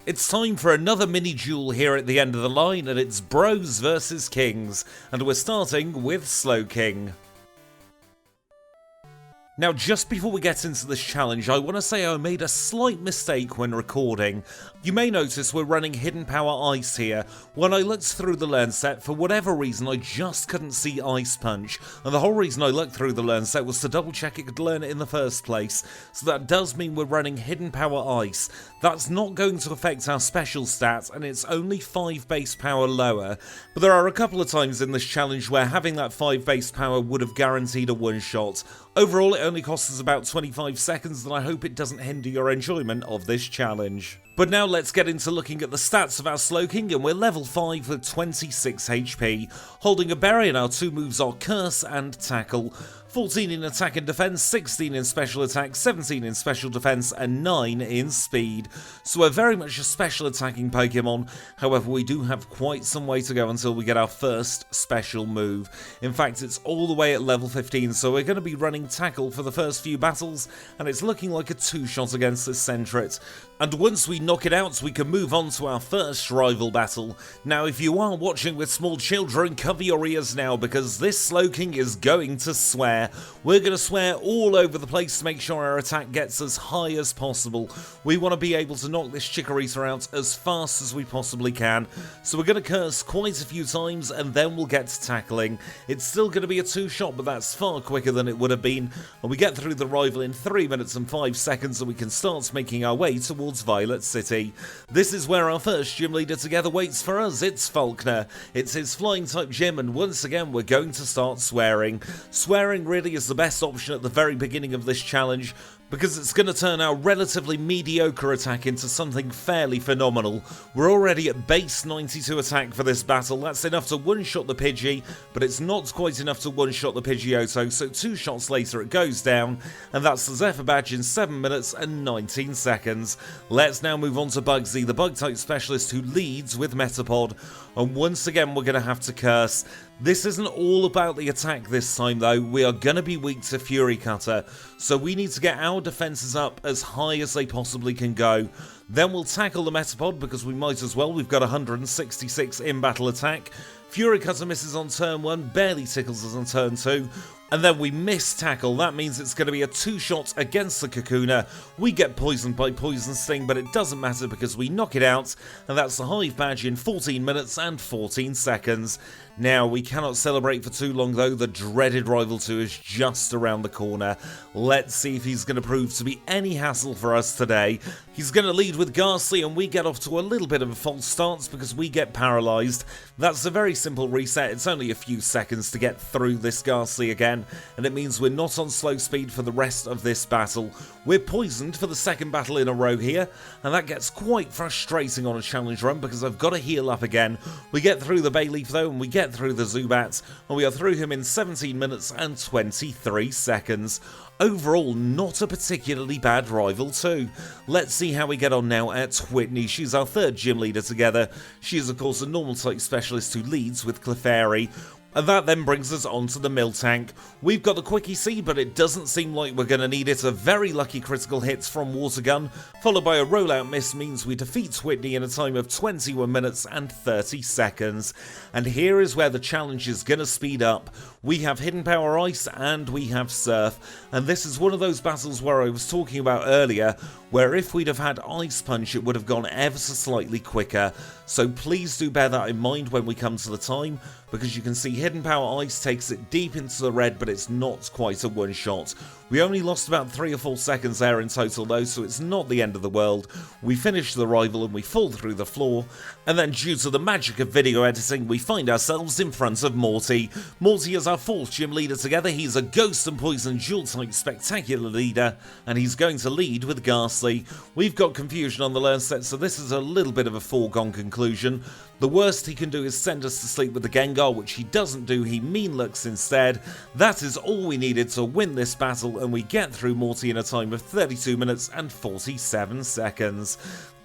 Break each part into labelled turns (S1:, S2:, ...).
S1: It's time for another mini duel here at the end of the line, and it's Bros versus Kings, and we're starting with Slowking. Now, just before we get into this challenge, I want to say I made a slight mistake when recording. You may notice we're running Hidden Power Ice here. When I looked through the learn set, for whatever reason I just couldn't see Ice Punch, and the whole reason I looked through the learn set was to double check it could learn it in the first place. So that does mean we're running Hidden Power Ice. That's not going to affect our special stats, and it's only 5 base power lower. But there are a couple of times in this challenge where having that 5 base power would have guaranteed a one-shot. Overall, it only costs us about 25 seconds, and I hope it doesn't hinder your enjoyment of this challenge. But now let's get into looking at the stats of our Slowking, and we're level 5 with 26 HP. Holding a berry, and our 2 moves are Curse and Tackle. 14 in attack and defense, 16 in special attack, 17 in special defense, and 9 in speed. So we're very much a special attacking Pokemon, however we do have quite some way to go until we get our first special move. In fact, it's all the way at level 15, so we're going to be running Tackle for the first few battles, and it's looking like a 2-shot against this Sentret. And once we knock it out, we can move on to our first rival battle. Now, if you are watching with small children, cover your ears now, because this Slowking is going to swear. We're going to swear all over the place to make sure our attack gets as high as possible. We want to be able to knock this Chikorita out as fast as we possibly can. So we're going to curse quite a few times, and then we'll get to tackling. It's still going to be a 2-shot, but that's far quicker than it would have been. And we get through the rival in 3 minutes and 5 seconds, and we can start making our way towards Violet City. This is where our first gym leader together waits for us. It's Falkner. It's his flying type gym, and once again we're going to start swearing. Swearing really is the best option at the very beginning of this challenge, because it's going to turn our relatively mediocre attack into something fairly phenomenal. We're already at base 92 attack for this battle. That's enough to one-shot the Pidgey, but it's not quite enough to one-shot the Pidgeotto, so 2 shots later it goes down, and that's the Zephyr Badge in 7 minutes and 19 seconds. Let's now move on to Bugsy, the Bug-type specialist who leads with Metapod, and once again we're going to have to curse. This isn't all about the attack this time though, we are going to be weak to Fury Cutter, so we need to get our defences up as high as they possibly can go. Then we'll tackle the Metapod because we might as well, we've got 166 in battle attack. Fury Cutter misses on turn 1, barely tickles us on turn 2. And then we miss Tackle. That means it's going to be a 2-shot against the Kakuna. We get poisoned by Poison Sting, but it doesn't matter because we knock it out, and that's the Hive Badge in 14 minutes and 14 seconds. Now, we cannot celebrate for too long though, the dreaded Rival 2 is just around the corner. Let's see if he's going to prove to be any hassle for us today. He's going to lead with Ghastly, and we get off to a little bit of a false start because we get paralysed. That's a very simple reset, it's only a few seconds to get through this Ghastly again, and it means we're not on slow speed for the rest of this battle. We're poisoned for the second battle in a row here, and that gets quite frustrating on a challenge run because I've got to heal up again. We get through the Bayleaf though, and we get through the Zubat, and we are through him in 17 minutes and 23 seconds. Overall, not a particularly bad rival too. Let's see how we get on now at Whitney. She's our third gym leader together. She is of course a normal type specialist who leads with Clefairy. And that then brings us on to the Miltank. We've got the Quickie Seed, but it doesn't seem like we're going to need it. A very lucky critical hit from Water Gun, followed by a rollout miss, means we defeat Whitney in a time of 21 minutes and 30 seconds. And here is where the challenge is going to speed up. We have Hidden Power Ice and we have Surf. And this is one of those battles where I was talking about earlier, where if we'd have had Ice Punch it would have gone ever so slightly quicker. So please do bear that in mind when we come to the time, because you can see Hidden Power Ice takes it deep into the red, but it's not quite a one-shot. We only lost about 3 or 4 seconds there in total though, so it's not the end of the world. We finish the rival and we fall through the floor, and then due to the magic of video editing, we find ourselves in front of Morty. Morty is our 4th gym leader together. He's a Ghost and Poison dual-type spectacular leader, and he's going to lead with Ghastly. We've got confusion on the learn set, so this is a little bit of a foregone conclusion. The worst he can do is send us to sleep with the Gengar, which he doesn't do, he mean looks instead. That is all we needed to win this battle, and we get through Morty in a time of 32 minutes and 47 seconds.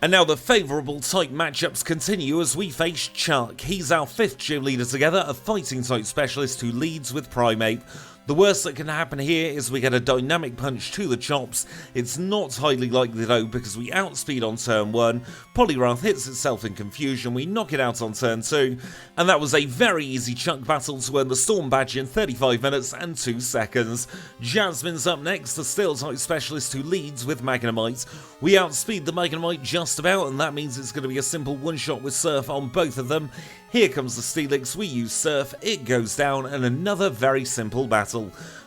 S1: And now the favourable type matchups continue as we face Chuck. He's our 5th gym leader together, a fighting type specialist who leads with Primeape. The The worst that can happen here is we get a dynamic punch to the chops. It's not highly likely though because we outspeed on turn 1, Poliwrath hits itself in confusion, we knock it out on turn 2, and that was a very easy chunk battle to earn the Storm Badge in 35 minutes and 2 seconds. Jasmine's up next, the Steel type specialist who leads with Magnemite. We outspeed the Magnemite just about, and that means it's going to be a simple one-shot with Surf on both of them. Here comes the Steelix, we use Surf, it goes down, and another very simple battle.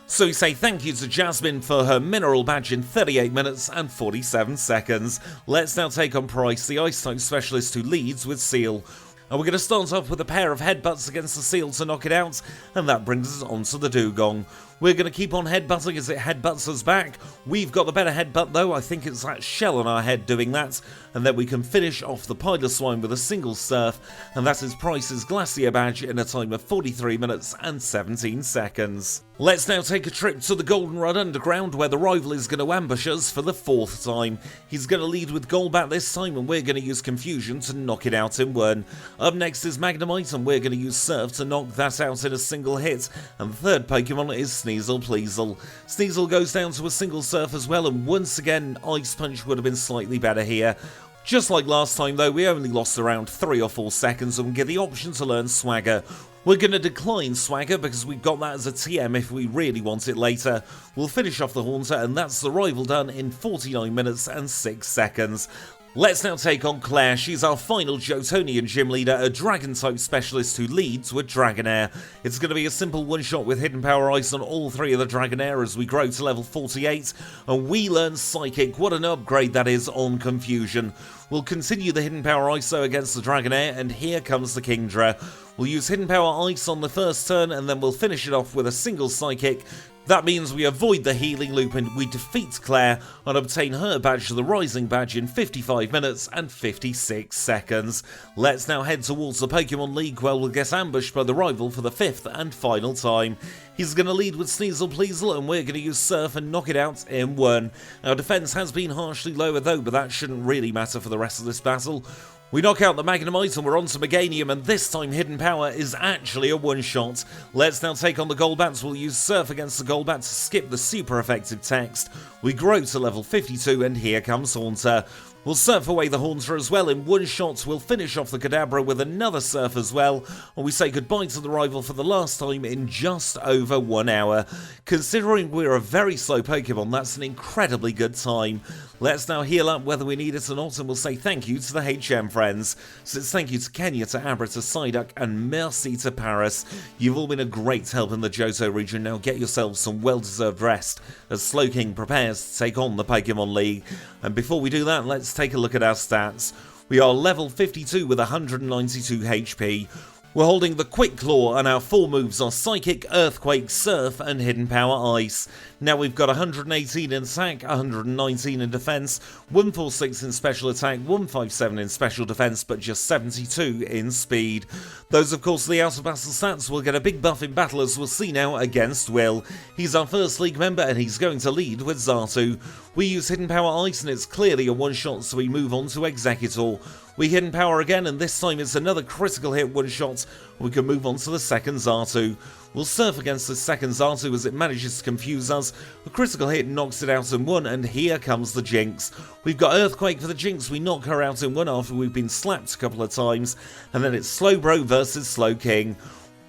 S1: So we say thank you to Jasmine for her mineral badge in 38 minutes and 47 seconds. Let's now take on Price, the Ice type specialist who leads with Seal. And we're going to start off with a pair of headbutts against the Seal to knock it out, and that brings us on to the Dugong. We're going to keep on headbutting as it headbutts us back. We've got the better headbutt though, I think it's that shell on our head doing that, and then we can finish off the Piloswine with a single Surf, and that is Price's Glacier badge in a time of 43 minutes and 17 seconds. Let's now take a trip to the Goldenrod Underground where the rival is going to ambush us for the 4th time. He's going to lead with Golbat this time and we're going to use Confusion to knock it out in 1. Up next is Magnemite and we're going to use Surf to knock that out in a single hit. And the third Pokemon is Sneasel Pleasel. Sneasel goes down to a single Surf as well, and once again Ice Punch would have been slightly better here. Just like last time though, we only lost around 3 or 4 seconds and we get the option to learn Swagger. We're going to decline Swagger because we've got that as a TM if we really want it later. We'll finish off the Haunter and that's the rival done in 49 minutes and 6 seconds. Let's now take on Clair. She's our final Jotonian gym leader, a Dragon-type specialist who leads with Dragonair. It's going to be a simple one-shot with Hidden Power Ice on all 3 of the Dragonair as we grow to level 48, and we learn Psychic. What an upgrade that is on Confusion. We'll continue the Hidden Power Ice though against the Dragonair, and here comes the Kingdra. We'll use Hidden Power Ice on the first turn, and then we'll finish it off with a single Psychic. That means we avoid the healing loop and we defeat Claire and obtain her badge, the Rising badge, in 55 minutes and 56 seconds. Let's now head towards the Pokemon League where we'll get ambushed by the rival for the 5th and final time. He's going to lead with Sneasel Pleasel and we're going to use Surf and knock it out in 1. Our defense has been harshly lower though, but that shouldn't really matter for the rest of this battle. We knock out the Magnemite and we're on to Meganium, and this time Hidden Power is actually a one-shot. Let's now take on the Golbats. We'll use Surf against the Golbat to skip the super effective text. We grow to level 52 and here comes Haunter. We'll Surf away the Haunter as well. In one shot, we'll finish off the Kadabra with another Surf as well, and we say goodbye to the rival for the last time in just over 1 hour. Considering we're a very slow Pokemon, that's an incredibly good time. Let's now heal up whether we need it or not, and we'll say thank you to the HM friends. So it's thank you to Kenya, to Abra, to Psyduck, and merci to Paris. You've all been a great help in the Johto region. Now get yourselves some well-deserved rest as Slowking prepares to take on the Pokemon League. And before we do that, let's take a look at our stats. We are level 52 with 192 HP. We're holding the Quick Claw, and our 4 moves are Psychic, Earthquake, Surf, and Hidden Power Ice. Now we've got 118 in attack, 119 in defense, 146 in special attack, 157 in special defense, but just 72 in speed. Those, of course, are the out of battle stats. We'll get a big buff in battle, as we'll see now, against Will. He's our first league member, and he's going to lead with Xatu. We use Hidden Power Ice, and it's clearly a one-shot, so we move on to Executor. We Hidden Power again, and this time it's another critical hit one-shot. We can move on to the second Xatu. We'll Surf against the second Xatu as it manages to confuse us. A critical hit knocks it out in 1, and here comes the Jinx. We've got Earthquake for the Jinx. We knock her out in 1 after we've been slapped a couple of times, and then it's Slowbro versus Slowking.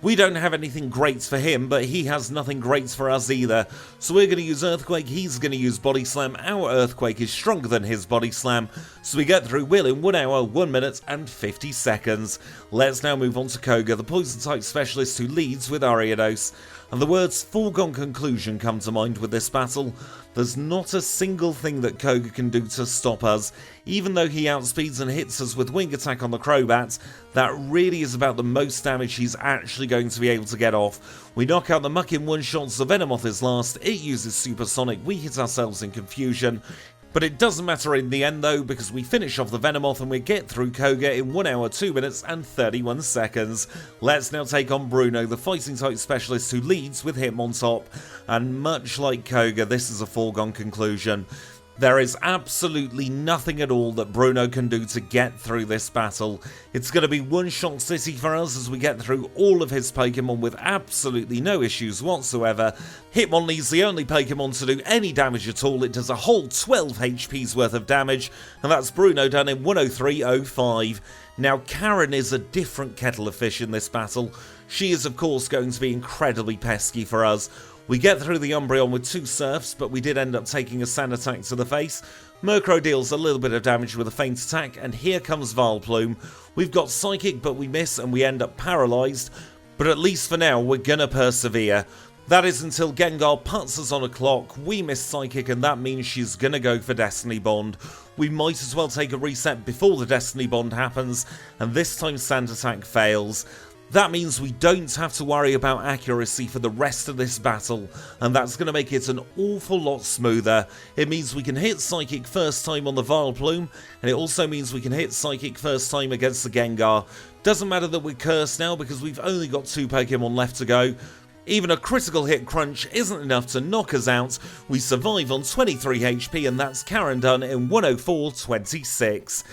S1: We don't have anything great for him, but he has nothing great for us either. So we're going to use Earthquake, he's going to use Body Slam. Our Earthquake is stronger than his Body Slam, so we get through Will in 1 hour, 1 minute and 50 seconds. Let's now move on to Koga, the Poison-type specialist who leads with Ariados. And the words foregone conclusion come to mind with this battle. There's not a single thing that Koga can do to stop us. Even though he outspeeds and hits us with Wing Attack on the Crobat, that really is about the most damage he's actually going to be able to get off. We knock out the Muck in 1 shot, the Venomoth is last, it uses Supersonic, we hit ourselves in confusion. But it doesn't matter in the end though, because we finish off the Venomoth and we get through Koga in 1 hour, 2 minutes and 31 seconds. Let's now take on Bruno, the fighting type specialist who leads with Hitmontop. And much like Koga, this is a foregone conclusion. There is absolutely nothing at all that Bruno can do to get through this battle. It's going to be one-shot city for us as we get through all of his Pokemon with absolutely no issues whatsoever. Hitmonlee's the only Pokemon to do any damage at all. It does a whole 12 HP's worth of damage, and that's Bruno done in 103.05. Now, Karen is a different kettle of fish in this battle. She is, of course, going to be incredibly pesky for us. We get through the Umbreon with 2 Surfs, but we did end up taking a Sand attack to the face. Murkrow deals a little bit of damage with a feint attack, and here comes Vileplume. We've got Psychic, but we miss and we end up paralysed. But at least for now, we're gonna persevere. That is until Gengar puts us on a clock, we miss Psychic, and that means she's gonna go for Destiny Bond. We might as well take a reset before the Destiny Bond happens, and this time Sand attack fails. That means we don't have to worry about accuracy for the rest of this battle, and that's going to make it an awful lot smoother. It means we can hit Psychic first time on the Vileplume, and it also means we can hit Psychic first time against the Gengar. Doesn't matter that we're cursed now because we've only got 2 Pokemon left to go. Even a critical hit crunch isn't enough to knock us out. We survive on 23 HP, and that's Karen done in 104.26.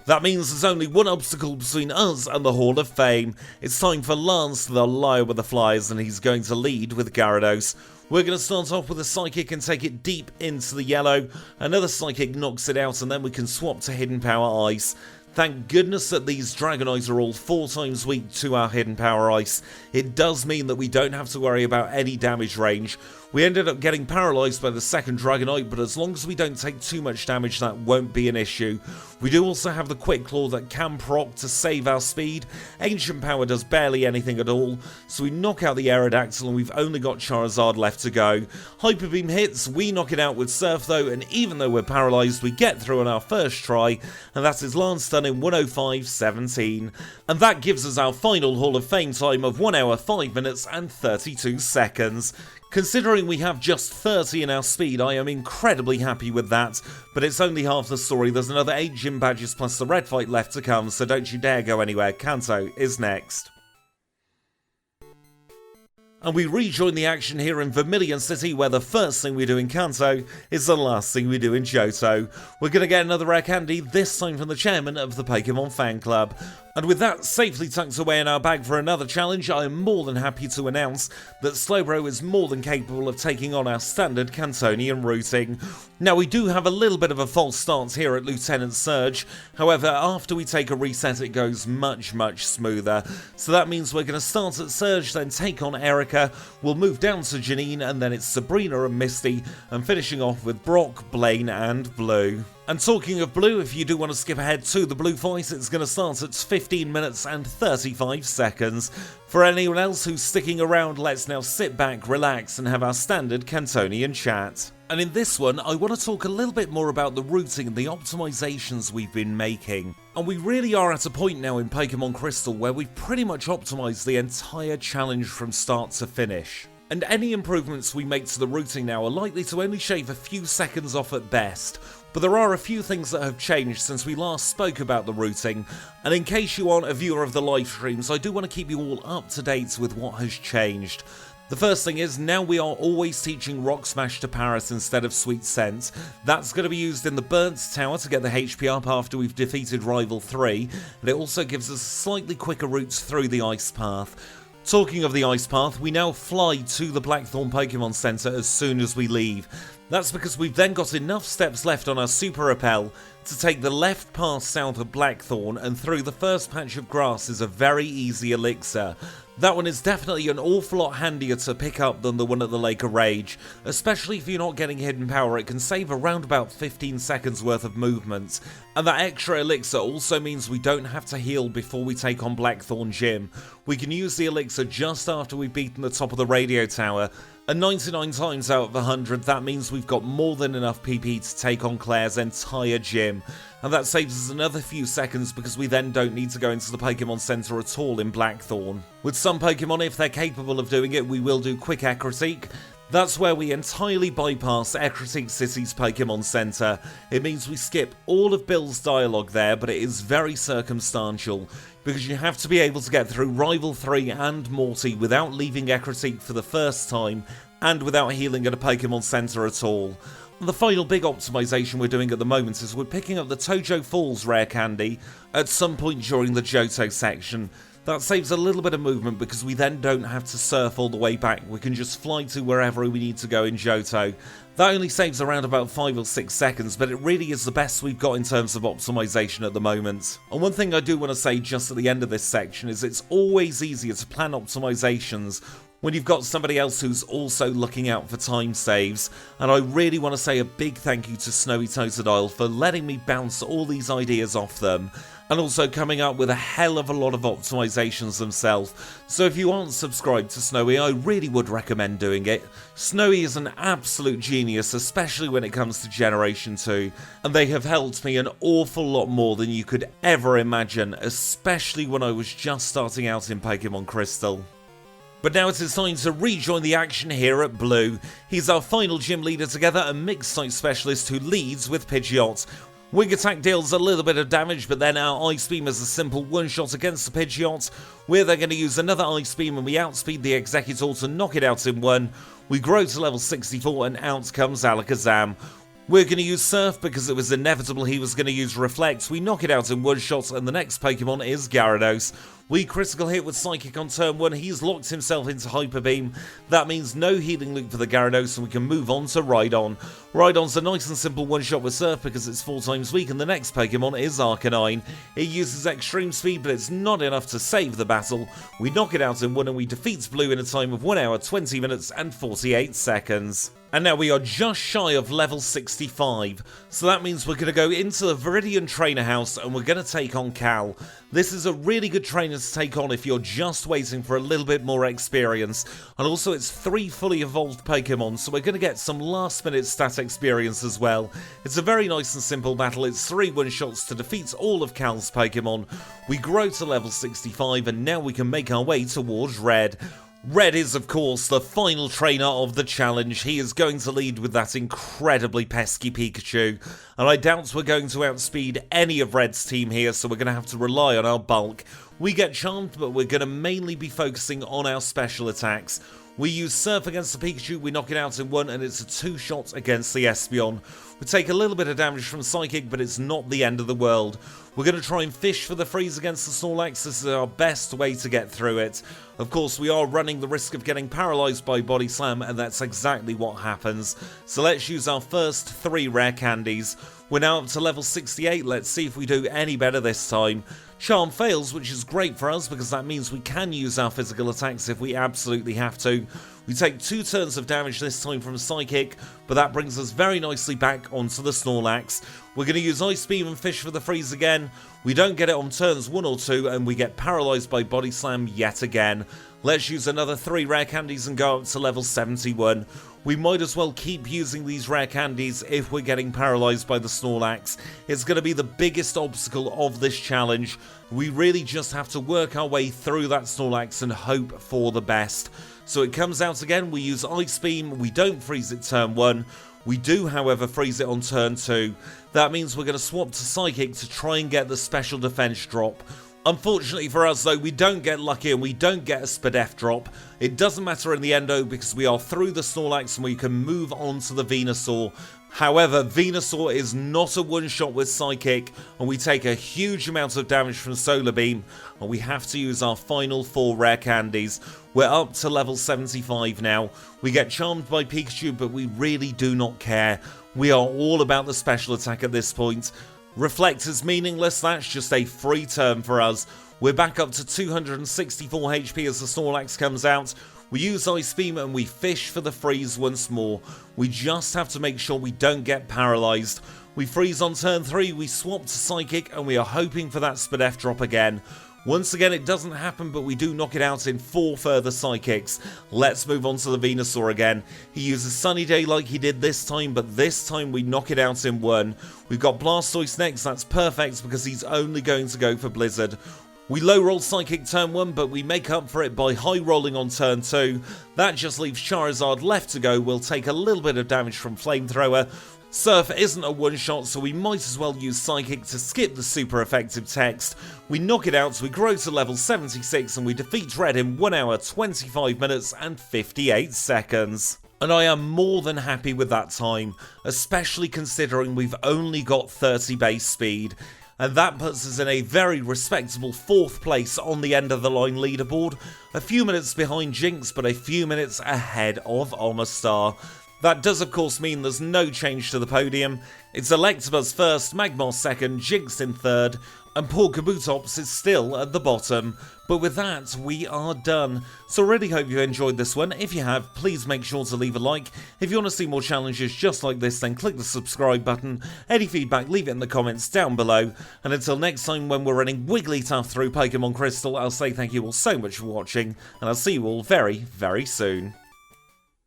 S1: That means there's only one obstacle between us and the Hall of Fame. It's time for Lance, the liar with the flies, and he's going to lead with Gyarados. We're going to start off with a Psychic and take it deep into the yellow. Another Psychic knocks it out, and then we can swap to Hidden Power Ice. Thank goodness that these Dragonite are all 4 times weak to our Hidden Power Ice. It does mean that we don't have to worry about any damage range. We ended up getting paralysed by the second Dragonite, but as long as we don't take too much damage, that won't be an issue. We do also have the Quick Claw that can proc to save our speed. Ancient Power does barely anything at all, so we knock out the Aerodactyl and we've only got Charizard left to go. Hyper Beam hits, we knock it out with Surf though, and even though we're paralysed, we get through on our first try, and that is Lance done in 105.17. And that gives us our final Hall of Fame time of 1 hour, 5 minutes and 32 seconds. Considering we have just 30 in our speed, I am incredibly happy with that, but it's only half the story. There's another 8 gym badges plus the red fight left to come, so don't you dare go anywhere. Kanto is next. And we rejoin the action here in Vermilion City, where the first thing we do in Kanto is the last thing we do in Johto. We're going to get another rare candy, this time from the chairman of the Pokemon Fan Club. And with that safely tucked away in our bag for another challenge, I am more than happy to announce that Slowbro is more than capable of taking on our standard Cantonian routing. Now, we do have a little bit of a false start here at Lieutenant Surge. However, after we take a reset, it goes much smoother. So that means we're going to start at Surge, then take on Erica. We'll move down to Janine, and then it's Sabrina and Misty, and finishing off with Brock, Blaine, and Blue. And talking of Blue, if you do want to skip ahead to the Blue fight, it's going to start at 15 minutes and 35 seconds. For anyone else who's sticking around, let's now sit back, relax, and have our standard Cantonian chat. And in this one, I want to talk a little bit more about the routing and the optimizations we've been making. And we really are at a point now in Pokémon Crystal where we've pretty much optimized the entire challenge from start to finish. And any improvements we make to the routing now are likely to only shave a few seconds off at best. But there are a few things that have changed since we last spoke about the routing, and in case you aren't a viewer of the live streams, I do want to keep you all up to date with what has changed. The first thing is, now we are always teaching Rock Smash to Paris instead of Sweet Scent. That's going to be used in the Burnt Tower to get the HP up after we've defeated Rival 3, and it also gives us slightly quicker routes through the Ice Path. Talking of the Ice Path, we now fly to the Blackthorn Pokemon Center as soon as we leave. That's because we've then got enough steps left on our Super Repel to take the left path south of Blackthorn, and through the first patch of grass is a very easy elixir. That one is definitely an awful lot handier to pick up than the one at the Lake of Rage, especially if you're not getting Hidden Power. It can save around about 15 seconds worth of movement, and that extra elixir also means we don't have to heal before we take on Blackthorn Gym. We can use the elixir just after we've beaten the top of the radio tower, and 99 times out of 100 that means we've got more than enough PP to take on Clair's entire gym. And that saves us another few seconds because we then don't need to go into the Pokemon Center at all in Blackthorn. With some Pokemon, if they're capable of doing it, we will do Quick Ecruteak. That's where we entirely bypass Ecruteak City's Pokemon Center. It means we skip all of Bill's dialogue there, but it is very circumstantial, because you have to be able to get through Rival 3 and Morty without leaving Ecruteak for the first time, and without healing at a Pokemon Center at all. And the final big optimization we're doing at the moment is we're picking up the Tojo Falls rare candy at some point during the Johto section. That saves a little bit of movement because we then don't have to surf all the way back. We can just fly to wherever we need to go in Johto. That only saves around about 5 or 6 seconds, but it really is the best we've got in terms of optimization at the moment. And one thing I do want to say just at the end of this section is it's always easier to plan optimizations when you've got somebody else who's also looking out for time saves. And I really want to say a big thank you to Snowy Totodile for letting me bounce all these ideas off them, and also coming up with a hell of a lot of optimizations themselves. So if you aren't subscribed to Snowy, I really would recommend doing it. Snowy is an absolute genius, especially when it comes to Generation 2, and they have helped me an awful lot more than you could ever imagine, especially when I was just starting out in Pokémon Crystal. But now it is time to rejoin the action here at Blue. He's our final gym leader together, a mixed type specialist who leads with Pidgeot. Wing Attack deals a little bit of damage, but then our Ice Beam is a simple one-shot against the Pidgeot. We're then going to use another Ice Beam and we outspeed the Executor to knock it out in one. We grow to level 64 and out comes Alakazam. We're going to use Surf because it was inevitable he was going to use Reflect. We knock it out in one shot and the next Pokemon is Gyarados. We critical hit with Psychic on turn 1, he's locked himself into Hyper Beam. That means no healing loop for the Gyarados and we can move on to Rhydon. Rhydon's a nice and simple one shot with Surf because it's 4 times weak and the next Pokemon is Arcanine. It uses Extreme Speed but it's not enough to save the battle. We knock it out in 1 and we defeat Blue in a time of 1 hour, 20 minutes and 48 seconds. And now we are just shy of level 65, so that means we're going to go into the Viridian Trainer House and we're going to take on Cal. This is a really good trainer to take on if you're just waiting for a little bit more experience, and also it's 3 fully evolved Pokemon, so we're going to get some last minute stat experience as well. It's a very nice and simple battle, it's 3 one-shots to defeat all of Cal's Pokemon. We grow to level 65 and now we can make our way towards Red. Red is, of course, the final trainer of the challenge. He is going to lead with that incredibly pesky Pikachu, and I doubt we're going to outspeed any of Red's team here, so we're going to have to rely on our bulk. We get charmed, but we're going to mainly be focusing on our special attacks. We use Surf against the Pikachu, we knock it out in 1, and it's a 2-shot against the Espeon. We take a little bit of damage from Psychic, but it's not the end of the world. We're going to try and fish for the freeze against the Snorlax. This is our best way to get through it. Of course, we are running the risk of getting paralysed by Body Slam, and that's exactly what happens. So let's use our first 3 rare candies. We're now up to level 68, let's see if we do any better this time. Charm fails, which is great for us because that means we can use our physical attacks if we absolutely have to. We take 2 turns of damage this time from Psychic, but that brings us very nicely back onto the Snorlax. We're going to use Ice Beam and Fish for the freeze again. We don't get it on turns 1 or 2 and we get paralysed by Body Slam yet again. Let's use another 3 rare candies and go up to level 71. We might as well keep using these rare candies if we're getting paralysed by the Snorlax. It's going to be the biggest obstacle of this challenge. We really just have to work our way through that Snorlax and hope for the best. So it comes out again, we use Ice Beam, we don't freeze it turn 1. We do, however, freeze it on turn 2. That means we're going to swap to Psychic to try and get the special defense drop. Unfortunately for us though, we don't get lucky and we don't get a Spadef drop. It doesn't matter in the end though because we are through the Snorlax and we can move on to the Venusaur. However, Venusaur is not a one-shot with Psychic and we take a huge amount of damage from Solar Beam and we have to use our final 4 rare candies. We're up to level 75 now. We get charmed by Pikachu but we really do not care. We are all about the special attack at this point. Reflect is meaningless, that's just a free turn for us. We're back up to 264 HP as the Snorlax comes out. We use Ice Beam and we fish for the freeze once more. We just have to make sure we don't get paralysed. We freeze on turn 3, we swap to Psychic and we are hoping for that Spadef drop again. Once again it doesn't happen but we do knock it out in 4 further Psychics. Let's move on to the Venusaur again. He uses Sunny Day like he did this time, but this time we knock it out in 1. We've got Blastoise next, that's perfect because he's only going to go for Blizzard. We low roll Psychic turn 1 but we make up for it by high rolling on turn 2. That just leaves Charizard left to go. We'll take a little bit of damage from Flamethrower. Surf isn't a one-shot, so we might as well use Psychic to skip the super effective text. We knock it out, so we grow to level 76, and we defeat Red in 1 hour, 25 minutes, and 58 seconds. and I am more than happy with that time, especially considering we've only got 30 base speed, and that puts us in a very respectable 4th place on the end of the line leaderboard, a few minutes behind Jinx but a few minutes ahead of Omastar. That does of course mean there's no change to the podium. It's Electabuzz first, Magmar second, Jinx in third, and poor Kabutops is still at the bottom. But with that, we are done. So I really hope you enjoyed this one. If you have, please make sure to leave a like. If you want to see more challenges just like this, then click the subscribe button. Any feedback, leave it in the comments down below. And until next time when we're running Wigglytuff through Pokémon Crystal, I'll say thank you all so much for watching, and I'll see you all very, very soon.